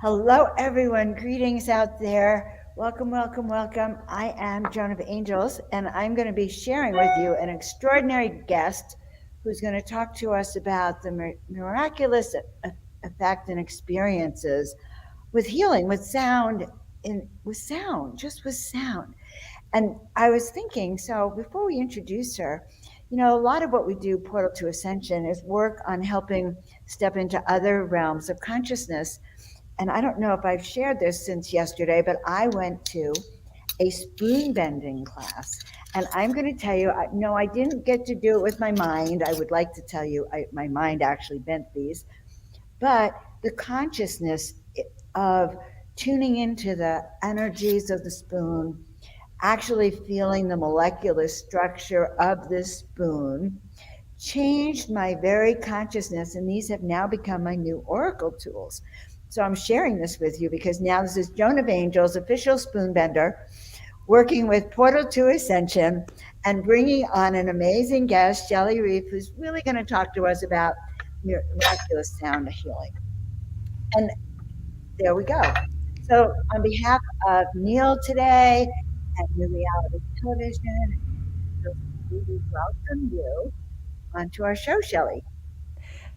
Hello, everyone. Greetings out there. Welcome, welcome, welcome. I am Joan of Angels, and I'm going to be sharing with you an extraordinary guest who's going to talk to us about the miraculous effect and experiences with healing, with sound, just with sound. And I was thinking, so before we introduce her, a lot of what we do, Portal to Ascension, is work on helping step into other realms of consciousness. And I don't know if I've shared this since yesterday, but I went to a spoon bending class. And I'm going to tell you, no, I didn't get to do it with my mind. I would like to tell you, my mind actually bent these. But the consciousness of tuning into the energies of the spoon, actually feeling the molecular structure of this spoon, changed my very consciousness. And these have now become my new oracle tools. So I'm sharing this with you because now this is Joan of Angels, official spoon bender, working with Portal to Ascension and bringing on an amazing guest, Shelley Reef, who's really going to talk to us about miraculous sound healing. And there we go. So on behalf of Neil today and New Reality Television, we welcome you onto our show, Shelley.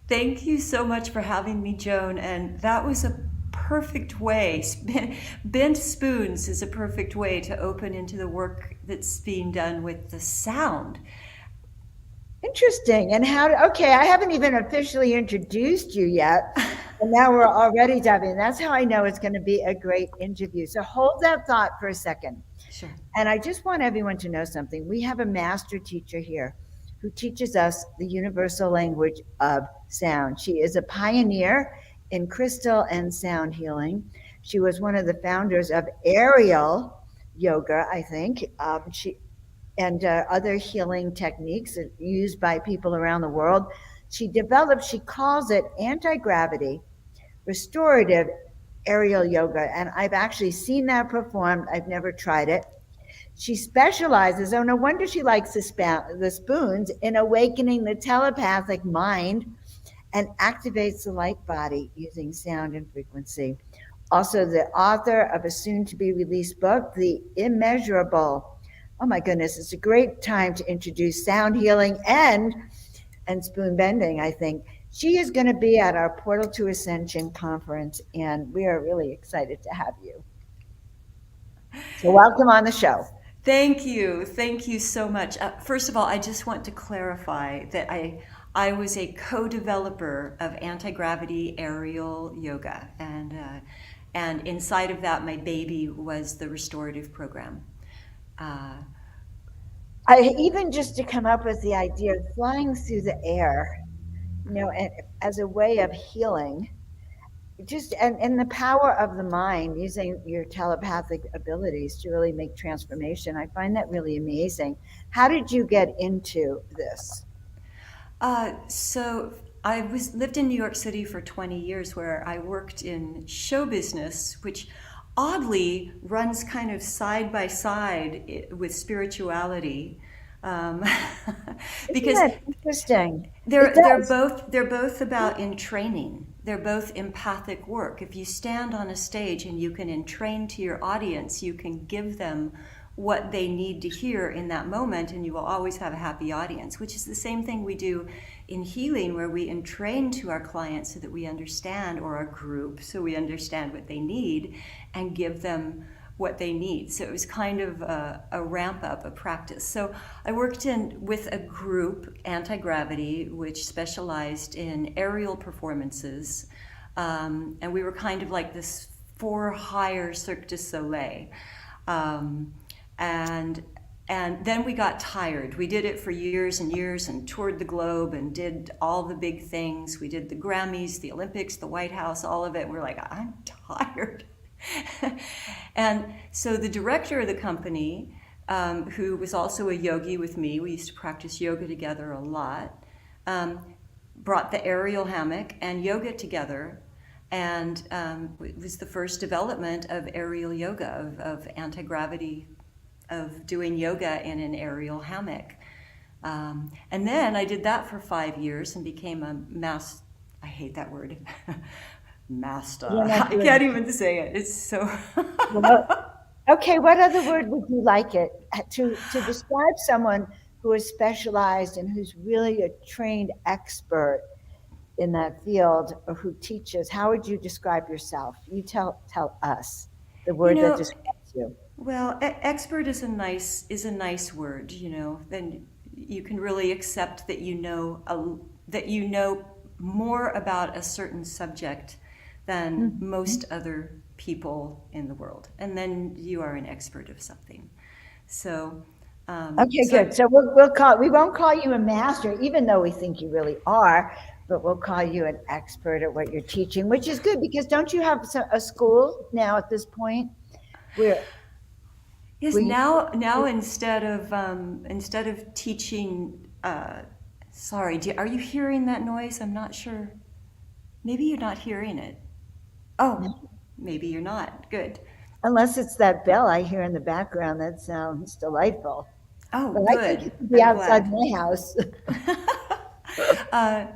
Thank you so much for having me, Joan. And that was a perfect way. Bent spoons is a perfect way to open into the work that's being done with the sound. Interesting. And okay, I haven't even officially introduced you yet. And now we're already diving. That's how I know it's going to be a great interview. So hold that thought for a second. Sure. And I just want everyone to know something. We have a master teacher here who teaches us the universal language of sound. She is a pioneer in crystal and sound healing. She was one of the founders of aerial yoga, I think. And other healing techniques used by people around the world. She calls it anti-gravity restorative aerial yoga. And I've actually seen that performed. I've never tried it. She specializes, oh, no wonder she likes the spoons, in awakening the telepathic mind and activates the light body using sound and frequency. Also, the author of a soon to be released book, The Immeasurable. Oh my goodness, it's a great time to introduce sound healing and spoon bending, I think. She is going to be at our Portal to Ascension conference, and we are really excited to have you. So, welcome on the show. Thank you. Thank you so much. First of all, I just want to clarify that I was a co-developer of anti-gravity aerial yoga, and inside of that, my baby was the restorative program. Even just to come up with the idea of flying through the air, and as a way of healing, and the power of the mind using your telepathic abilities to really make transformation. I find that really amazing. How did you get into this? So I lived in New York City for 20 years, where I worked in show business, which oddly runs kind of side by side with spirituality, um, Isn't because that interesting? It they're does. both about entraining. They're both empathic work. If you stand on a stage and you can entrain to your audience, you can give them what they need to hear in that moment, and you will always have a happy audience, which is the same thing we do in healing, where we entrain to our clients so that we understand, or our group, so we understand what they need and give them what they need. So it was kind of a ramp up, a practice. So I worked with a group, Antigravity, which specialized in aerial performances, and we were kind of like this for hire Cirque du Soleil. Um, and and then we got tired. We did it for years and years and toured the globe and did all the big things. We did the Grammys, the Olympics, the White House, all of it. We're like, I'm tired. And so the director of the company, who was also a yogi with me, we used to practice yoga together a lot, brought the aerial hammock and yoga together. And it was the first development of aerial yoga, of anti-gravity, of doing yoga in an aerial hammock. And then I did that for 5 years and became I hate that word, master. You're not I doing can't even say it. It's so. well. Okay, what other word would you like it to describe someone who is specialized and who's really a trained expert in that field or who teaches? How would you describe yourself? You tell us the You word that know, describes you. well, expert is a nice word. Then you can really accept that that you know more about a certain subject than Mhm. most other people in the world, and then you are an expert of something. So, Okay, so good. So we won't call you a master, even though we think you really are, but we'll call you an expert at what you're teaching, which is good because don't you have a school now at this point where yes, where you now instead of teaching, sorry, are you hearing that noise? I'm not sure. Maybe you're not hearing it. Oh, maybe you're not. Good. unless it's that bell I hear in the background that sounds delightful. Oh, But I think good. it could be I'm outside glad. my house. uh,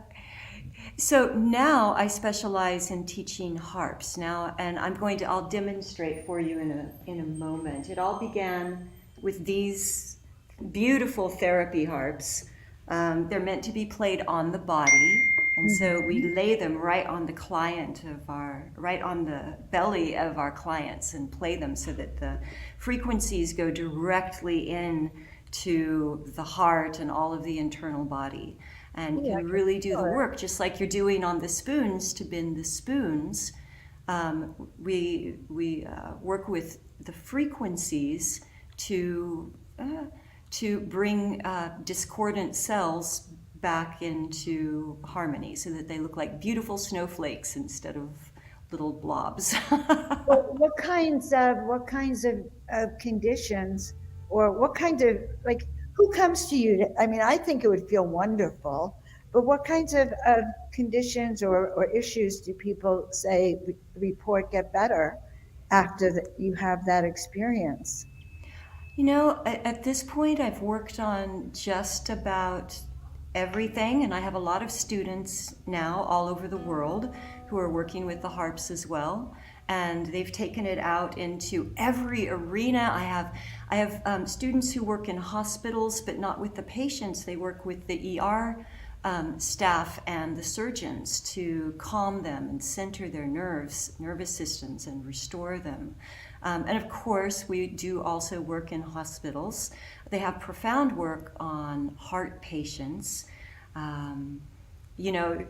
so now I specialize in teaching harps now, and I'll demonstrate for you in a moment. It all began with these beautiful therapy harps. They're meant to be played on the body. And so we lay them right on the belly of our clients and play them so that the frequencies go directly in to the heart and all of the internal body and Yeah, I can can really do the feel it. work just like you're doing on the spoons to bend the spoons. We work with the frequencies to uh, to bring discordant cells back into harmony so that they look like beautiful snowflakes instead of little blobs. What kinds of conditions or what kinds of like who comes to you I mean, I think it would feel wonderful, but what kinds of conditions or issues do people say report get better after you have that experience? At this point, I've worked on just about everything, and I have a lot of students now all over the world who are working with the harps as well. And they've taken it out into every arena. I have students who work in hospitals, but not with the patients. They work with the ER staff and the surgeons to calm them and center their nervous systems, and restore them. And of course, we do also work in hospitals. They have profound work on heart patients. Um, you know,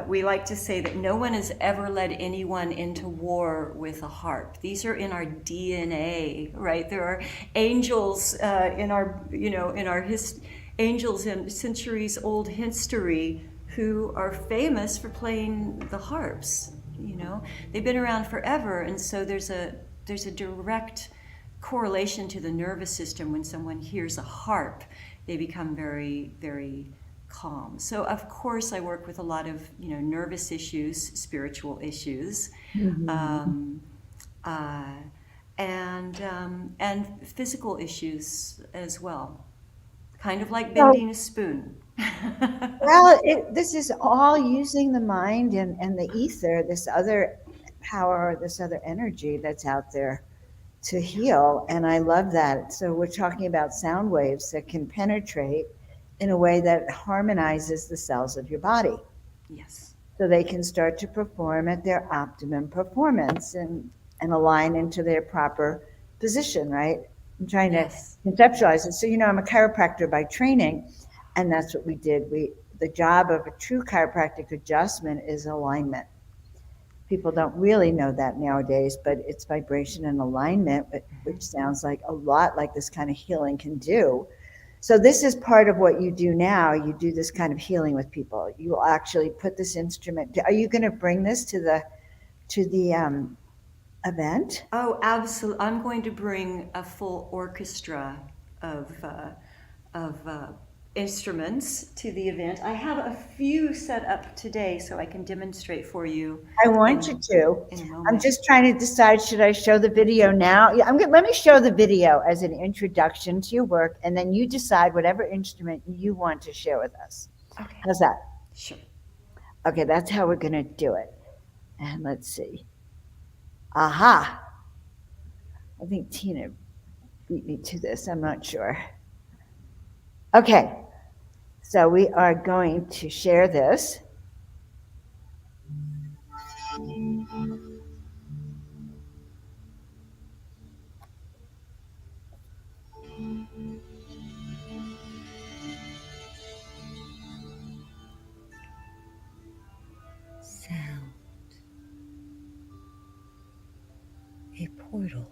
we like to say that no one has ever led anyone into war with a harp. These are in our DNA, right? There are angels in our, angels in centuries old history who are famous for playing the harps. They've been around forever, and so there's a direct correlation to the nervous system. When someone hears a harp, they become very, very calm. So of course I work with a lot of nervous issues, spiritual issues, Mhm. um, uh, and physical issues as well. Kind of like So, bending a spoon. well, this is all using the mind and the ether, this other power, this other energy that's out there to heal. And I love that. So we're talking about sound waves that can penetrate in a way that harmonizes the cells of your body Yes. so they can start to perform at their optimum performance and align into their proper position, right? I'm trying to Yes. conceptualize it. So, I'm a chiropractor by training, and that's what we did. The job of a true chiropractic adjustment is alignment. People don't really know that nowadays, but it's vibration and alignment, which sounds like a lot like this kind of healing can do. So this is part of what you do now. You do this kind of healing with people. You will actually put this instrument. Are you going to bring this to the event? Oh, absolutely. I'm going to bring a full orchestra of instruments to the event. I have a few set up today, so I can demonstrate for you I want you in to. in a I'm moment. just trying to decide, should I show the video now? Yeah, let me show the video as an introduction to your work, and then you decide whatever instrument you want to share with us. Okay, How's that? sure. Okay, that's how we're going to do it. And let's see. Aha! I think Tina beat me to this. I'm not sure. Okay, so we are going to share this. Sound. A portal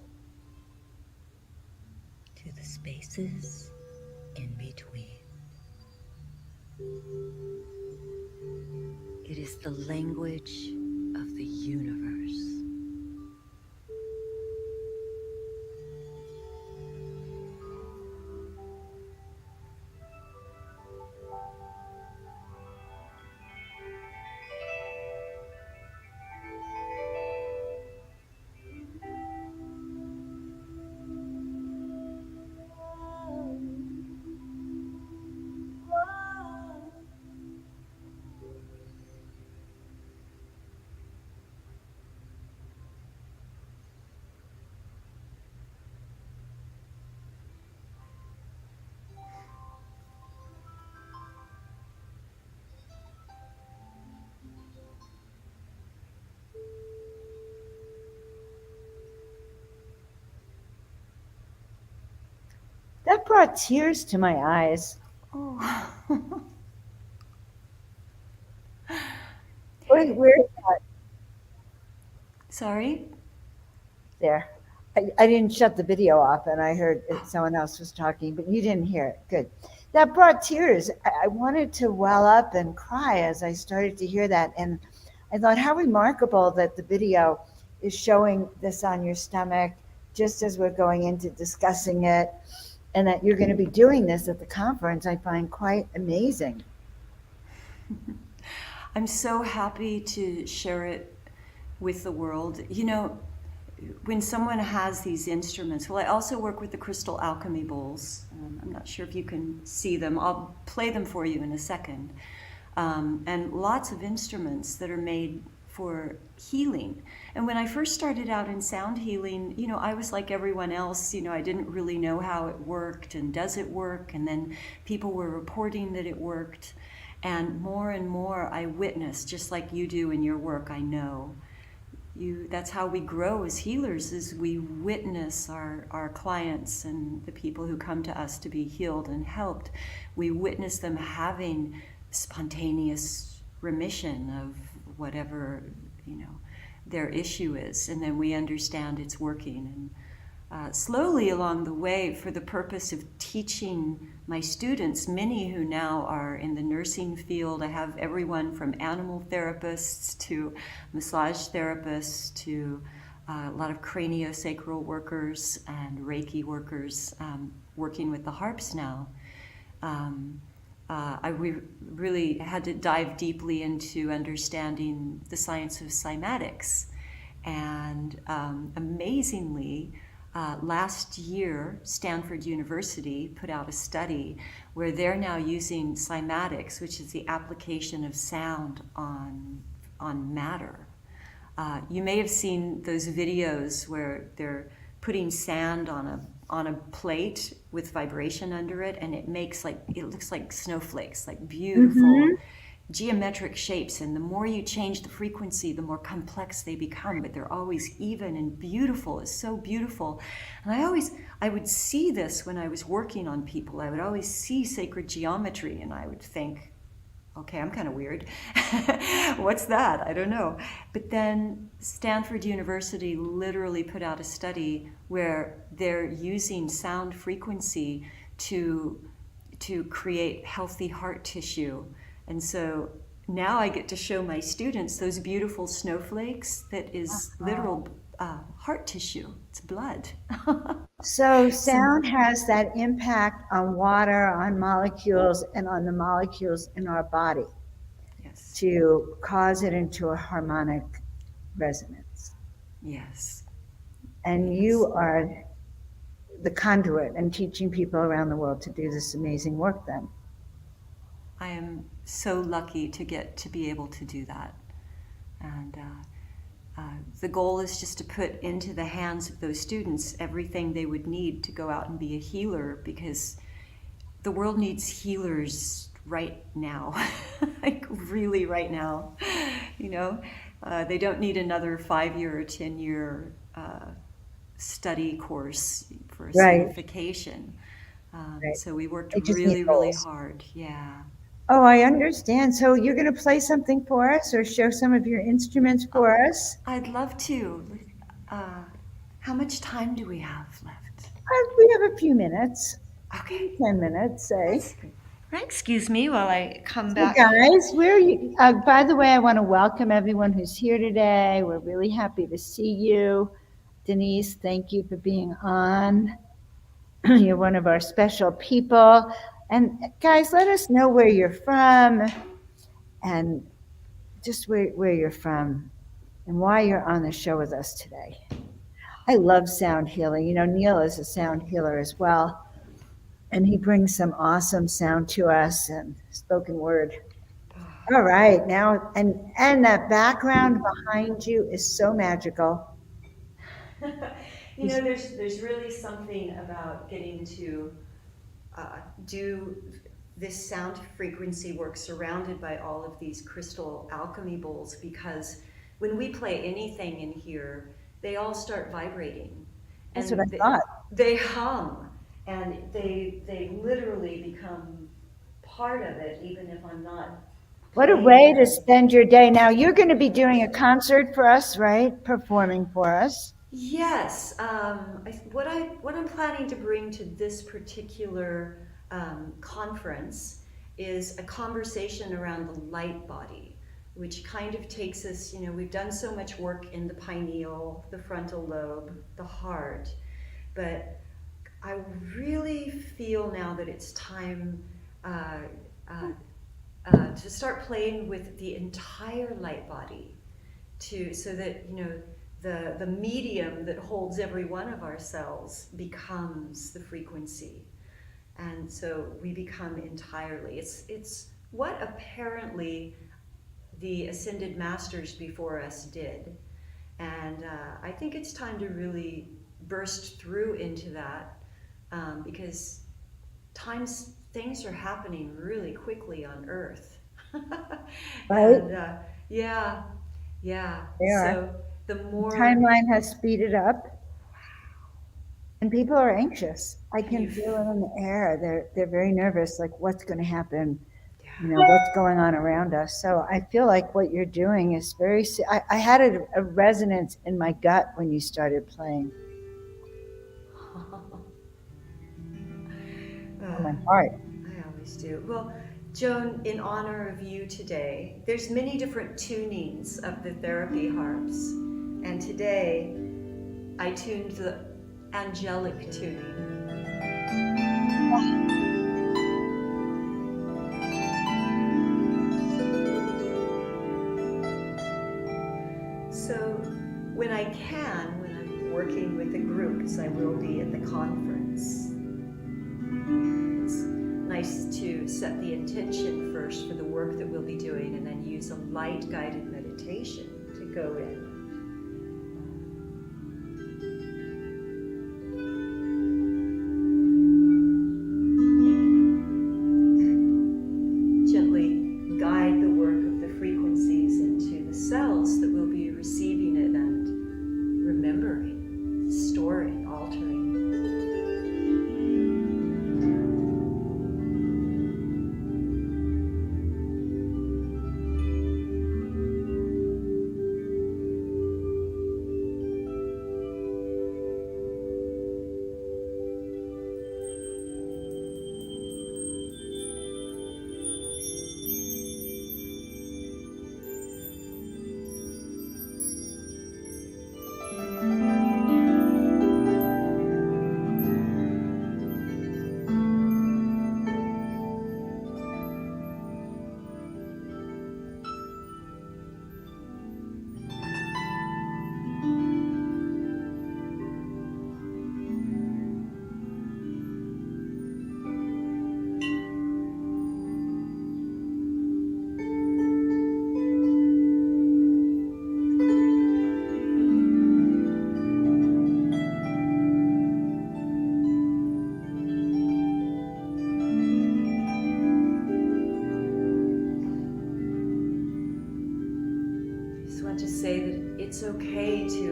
to the spaces in between. It is the language of the universe. That brought tears to my eyes. Oh. Where is that? Sorry? There. I didn't shut the video off, and I heard someone else was talking, but you didn't hear it. Good. That brought tears. I wanted to well up and cry as I started to hear that. And I thought, how remarkable that the video is showing this on your stomach just as we're going into discussing it, and that you're going to be doing this at the conference. I find quite amazing. I'm so happy to share it with the world. You know, when someone has these instruments, well, I also work with the crystal alchemy bowls. I'm not sure if you can see them. I'll play them for you in a second. And lots of instruments that are made for healing. And when I first started out in sound healing, you know, I was like everyone else. You know, I didn't really know how it worked and does it work. And then people were reporting that it worked. And more I witnessed, just like you do in your work, I know. That's how we grow as healers, is we witness our clients and the people who come to us to be healed and helped. We witness them having spontaneous remission of whatever, you know, their issue is, and then we understand it's working. And slowly along the way, for the purpose of teaching my students, many who now are in the nursing field, I have everyone from animal therapists to massage therapists to a lot of craniosacral workers and Reiki workers working with the harps now. We really had to dive deeply into understanding the science of cymatics. And amazingly, last year, Stanford University put out a study where they're now using cymatics, which is the application of sound on matter. You may have seen those videos where they're putting sand on a plate with vibration under it, and it looks like snowflakes, like beautiful geometric shapes. And the more you change the frequency, the more complex they become, but they're always even and beautiful. It's so beautiful. And I would see this when I was working on people. I would always see sacred geometry, and I would think, okay, I'm kind of weird. What's that? I don't know. But then Stanford University literally put out a study where they're using sound frequency to create healthy heart tissue. And so now I get to show my students those beautiful snowflakes that is literal heart tissue. It's blood. So sound has that impact on water, on molecules, and on the molecules in our body. Yes. To cause it into a harmonic resonance. Yes. And you are the conduit and teaching people around the world to do this amazing work then. I am so lucky to get to be able to do that. And the goal is just to put into the hands of those students everything they would need to go out and be a healer, because the world needs healers right now, like really right now. You know, they don't need another 5-year or 10-year study course for a Right. certification. Right. So we worked They just need really, really goals. hard. Yeah. Oh, I understand. So you're going to play something for us or show some of your instruments for us? I'd love to. How much time do we have left? We have a few minutes, Okay. 10 minutes, say. Excuse me while I come So back. guys, where are you? By the way, I want to welcome everyone who's here today. We're really happy to see you. Denise, thank you for being on. You're one of our special people. And guys, let us know where you're from and just where you're from and why you're on the show with us today. I love sound healing. You know, Neil is a sound healer as well. And he brings some awesome sound to us and spoken word. All right, now, and that background behind you is so magical. You know, there's really something about getting to do this sound frequency work surrounded by all of these crystal alchemy bowls, because when we play anything in here, they all start vibrating. That's And what I thought. they hum, and they literally become part of it, even if I'm not. What a way to spend your day. Now, you're going to be doing a concert for us, right? Performing for us. Yes, what I'm planning to bring to this particular conference is a conversation around the light body, which kind of takes us. You know, we've done so much work in the pineal, the frontal lobe, the heart, but I really feel now that it's time to start playing with the entire light body, so that, you know, the medium that holds every one of our cells becomes the frequency, and so we become entirely. It's what apparently the ascended masters before us did, and I think it's time to really burst through into that, because things are happening really quickly on Earth. Right. And yeah. They are. So the more Timeline has speeded up, and people are anxious. I can feel it in the air. They're very nervous, like what's going to happen, you know, what's going on around us. So I feel like what you're doing is very. I had a resonance in my gut when you started playing. On my heart. I always do. Well, Joan, in honor of you today, there's many different tunings of the therapy harps, and today I tuned the angelic tuning. So when I'm working with the group, as I will be at the conference, it's nice to set the intention first for the work that we'll be doing, and then use a light guided meditation to go in. And gently guide the work of the frequencies into the cells that will be receiving it and remembering, storing, altering.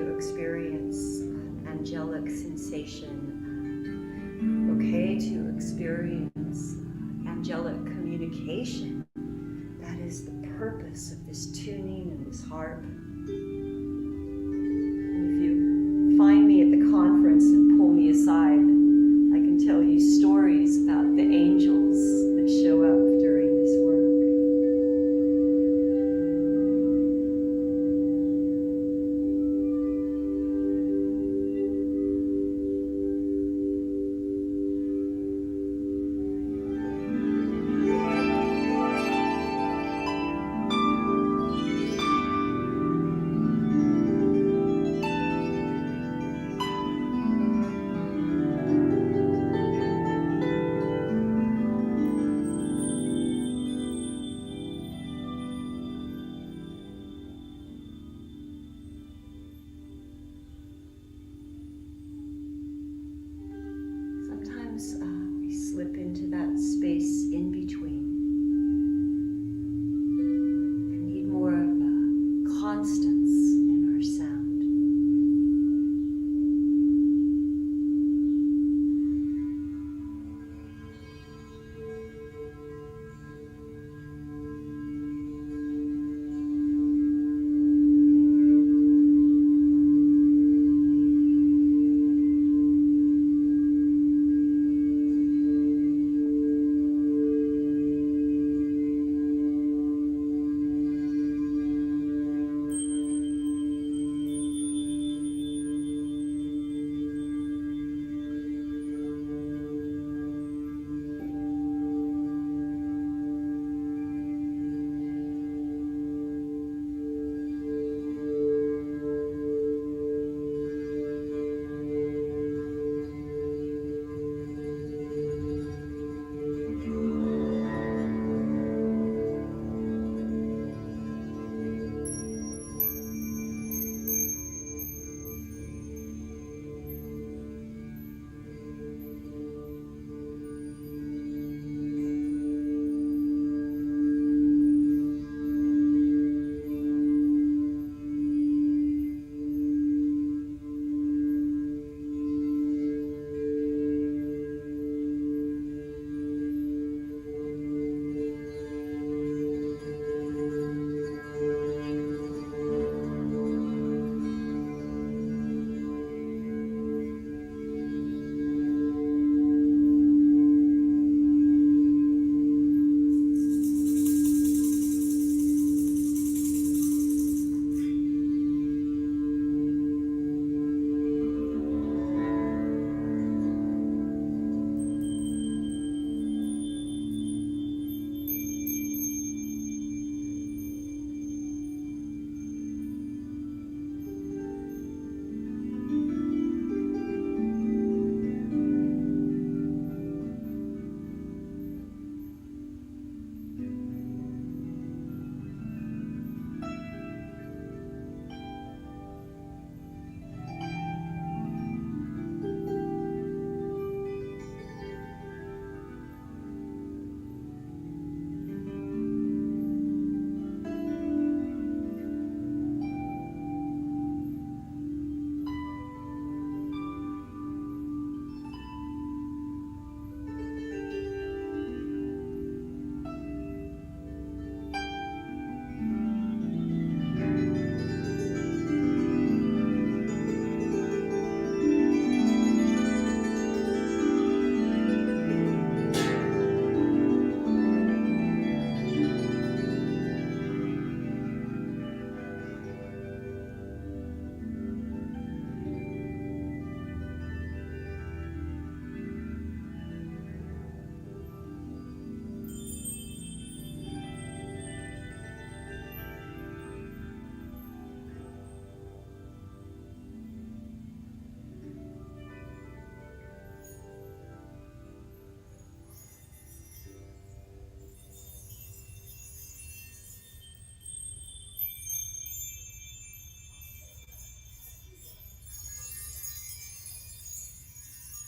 to experience angelic sensation, okay to experience angelic communication. That is the purpose of this tuning and this harp. And if you find me at the conference and pull me aside, I can tell you stories about the angels that show up during this work. We slip into that space in between and need more of a constance in our sound.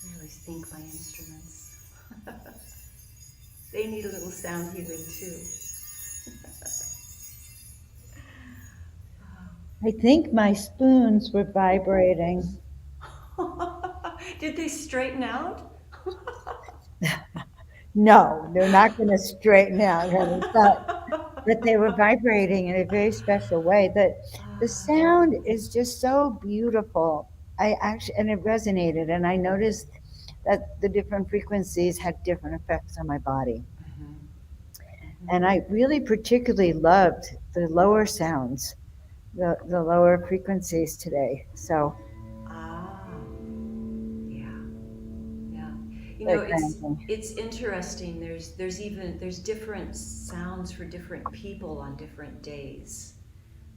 I always think my instruments, they need a little sound healing too. I think my spoons were vibrating. Did they straighten out? No, they're not going to straighten out, honey, but they were vibrating in a very special way. The sound is just so beautiful. I actually, and it resonated, and I noticed that the different frequencies had different effects on my body. And I really particularly loved the lower sounds, the lower frequencies today. So Ah, yeah, yeah. You very know, grounding. it's interesting. There's different sounds for different people on different days,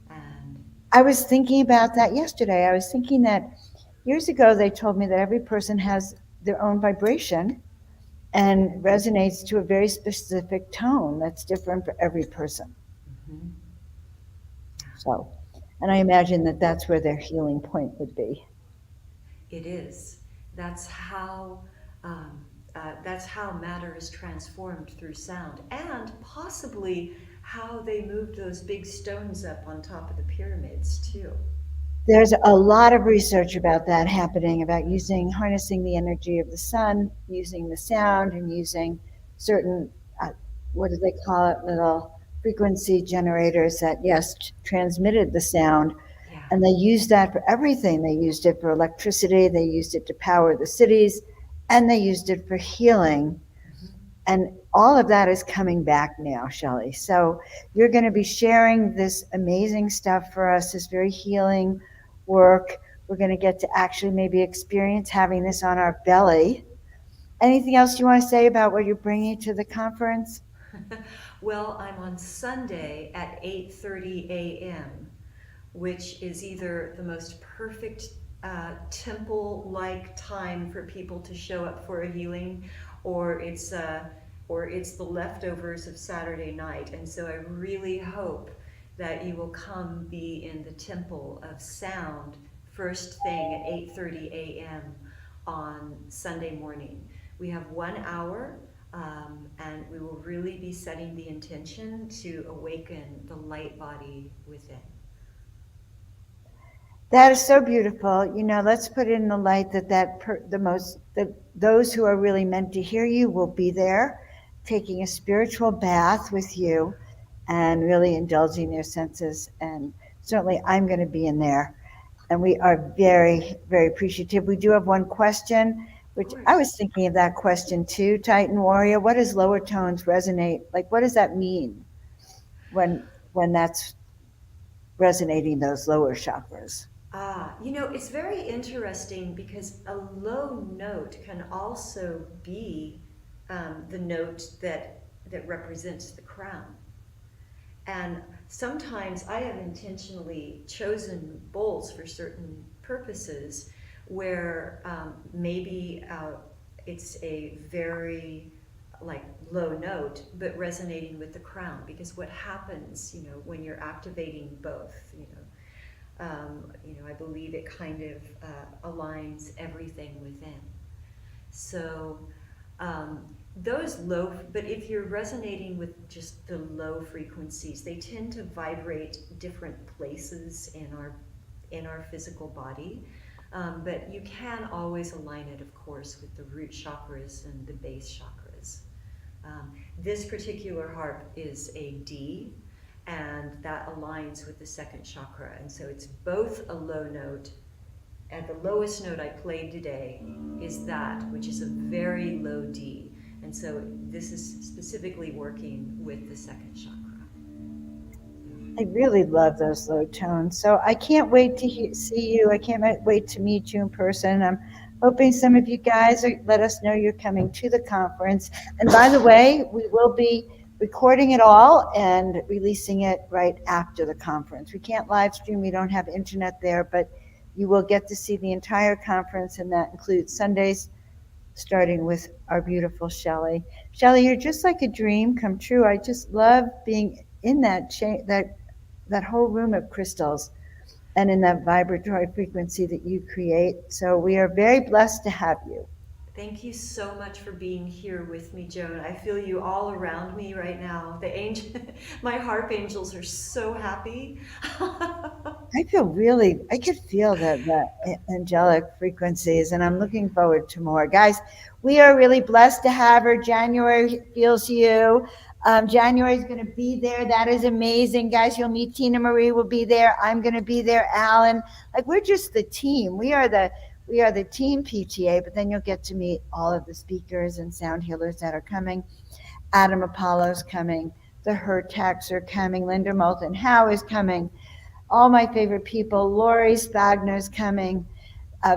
and I was thinking about that yesterday. I was thinking that years ago they told me that every person has their own vibration and resonates to a very specific tone that's different for every person. mhm, yeah, So, and I imagine that that's where their healing point would be. it is. That's how. Um, that's how matter is transformed through sound, and possibly how they moved those big stones up on top of the pyramids too. There's a lot of research about that happening, about harnessing the energy of the sun, using the sound, and using certain, what do they call it, little frequency generators that, yes, transmitted the sound. Yeah. And they used that for everything. They used it for electricity, they used it to power the cities, and they used it for healing. Mhm. And all of that is coming back now, Shelley. So you're going to be sharing this amazing stuff for us, this very healing work. We're going to get to actually maybe experience having this on our belly. Anything else you want to say about what you're bringing to the conference? Well, I'm on Sunday at 8:30 a.m., which is either the most perfect temple-like time for people to show up for a healing, or it's the leftovers of Saturday night. And so I really hope that you will come be in the temple of sound first thing at 8:30 a.m. on Sunday morning. We have 1 hour, and we will really be setting the intention to awaken the light body within. That is so beautiful. Let's put in the light the most that those who are really meant to hear you will be there, taking a spiritual bath with you, and really indulging their senses. And certainly, I'm going to be in there, and we are very, very appreciative. We do have one question, Of which I course. was thinking of that question too. Titan Warrior, what does lower tones resonate? Like, what does that mean when that's resonating those lower chakras? It's very interesting because a low note can also be the note that represents the crown. And sometimes I have intentionally chosen bowls for certain purposes where maybe it's a very like low note but resonating with the crown, because what happens when you're activating both, I believe it kind of aligns everything within. So those low, but if you're resonating with just the low frequencies, they tend to vibrate different places in our physical body. But you can always align it, of course, with the root chakras and the base chakras. This particular harp is a D, and that aligns with the second chakra. And so it's both a low note, and the lowest note I played today is that, which is a very low D. And so this is specifically working with the second chakra. I really love those low tones. So I can't wait to see you. I can't wait to meet you in person. I'm hoping some of you guys let us know you're coming to the conference. And by the way, we will be recording it all and releasing it right after the conference. We can't live stream, we don't have internet there, but you will get to see the entire conference, and that includes Sundays, starting with our beautiful Shelley. Shelley, you're just like a dream come true. I just love being in that whole room of crystals and in that vibratory frequency that you create. So we are very blessed to have you. Thank you so much for being here with me, Joan. I feel you all around me right now. The angel, my harp angels are so happy. I could feel the angelic frequencies, and I'm looking forward to more. Guys, we are really blessed to have her. January feels you. January is going to be there. That is amazing, guys. You'll meet Tina Marie will be there. I'm going to be there. Alan, like we're just the team. We are the team PTA, but then you'll get to meet all of the speakers and sound healers that are coming. Adam Apollo's coming. The Hertax are coming. Linda Moulton Howe is coming. All my favorite people. Lori Spagner's coming.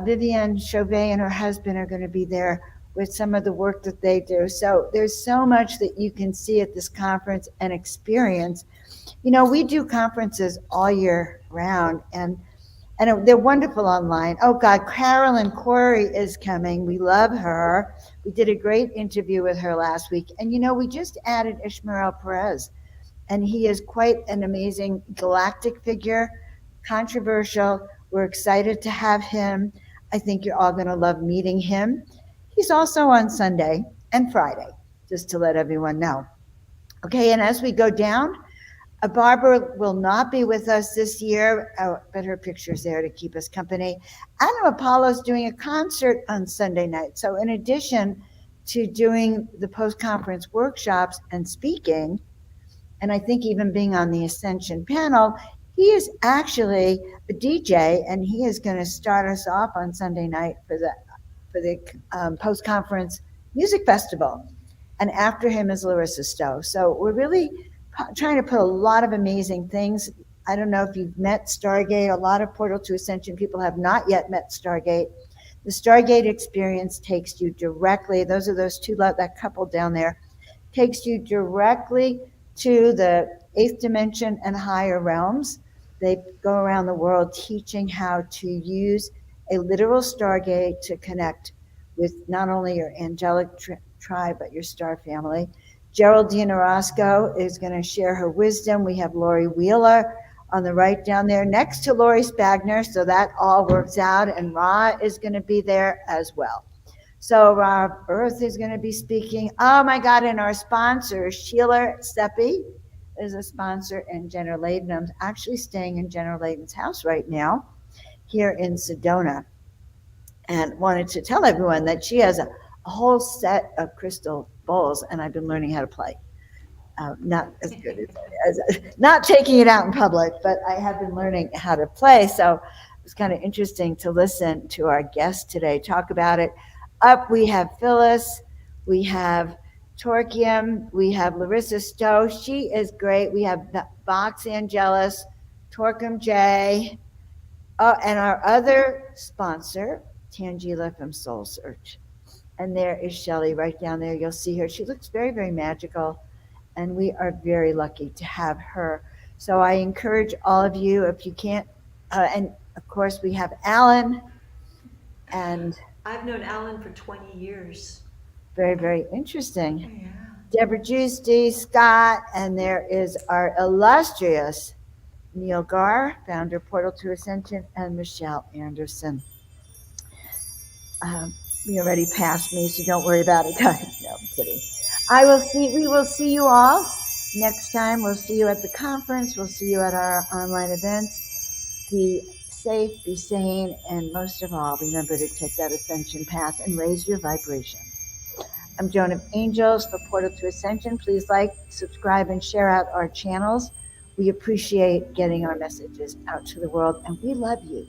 Vivienne Chauvet and her husband are going to be there with some of the work that they do. So there's so much that you can see at this conference and experience. You know, we do conferences all year round, and they're wonderful online. Oh God, Carolyn Corey is coming. We love her. We did a great interview with her last week. And you know, we just added Ishmael Perez, and he is quite an amazing galactic figure, controversial. We're excited to have him. I think you're all going to love meeting him. He's also on Sunday and Friday, just to let everyone know. Okay, and as we go down, Barbara will not be with us this year, but her picture's there to keep us company. Adam Apollo's doing a concert on Sunday night. So in addition to doing the post-conference workshops and speaking, and I think even being on the Ascension panel, he is actually a DJ, and he is going to start us off on Sunday night for the post-conference music festival. And after him is Larissa Stowe. So we're really trying to put a lot of amazing things. I don't know if you've met Stargate. A lot of Portal to Ascension people have not yet met Stargate. The Stargate experience takes you directly, those are those two, that couple down there, takes you directly to the eighth dimension and higher realms. They go around the world teaching how to use a literal Stargate to connect with not only your angelic tribe, but your star family. Geraldine Orozco is going to share her wisdom. We have Lori Wheeler on the right down there next to Lori Spagner, so that all works out, and Ra is going to be there as well. So Ra Earth is going to be speaking. Oh my God, and our sponsor, Sheila Seppi, is a sponsor in Jenner Layden. I'm actually staying in Jenner Layden's house right now here in Sedona, and wanted to tell everyone that she has a whole set of crystal bowls, and I've been learning how to play. Not as good as not taking it out in public, but I have been learning how to play. So it's kind of interesting to listen to our guest today talk about it. Up we have Phyllis, we have Torquium, we have Larissa Stowe. She is great. We have Vox Angelus, Torquum J, and our other sponsor, Tangela from Soul Search. And there is Shelley right down there. You'll see her. She looks very, very magical, and we are very lucky to have her. So I encourage all of you, if you can't, and of course we have Alan, and I've known Alan for 20 years. very, very interesting. Yeah. Deborah Giusti, Scott, and there is our illustrious Neil Garr, founder of Portal to Ascension, and Michelle Anderson. You already passed me, so don't worry about it, guys. No, I'm kidding. We will see you all next time. We'll see you at the conference. We'll see you at our online events. Be safe, be sane, and most of all, remember to take that ascension path and raise your vibration. I'm Joan of Angels for Portal to Ascension. Please like, subscribe, and share out our channels. We appreciate getting our messages out to the world, and we love you.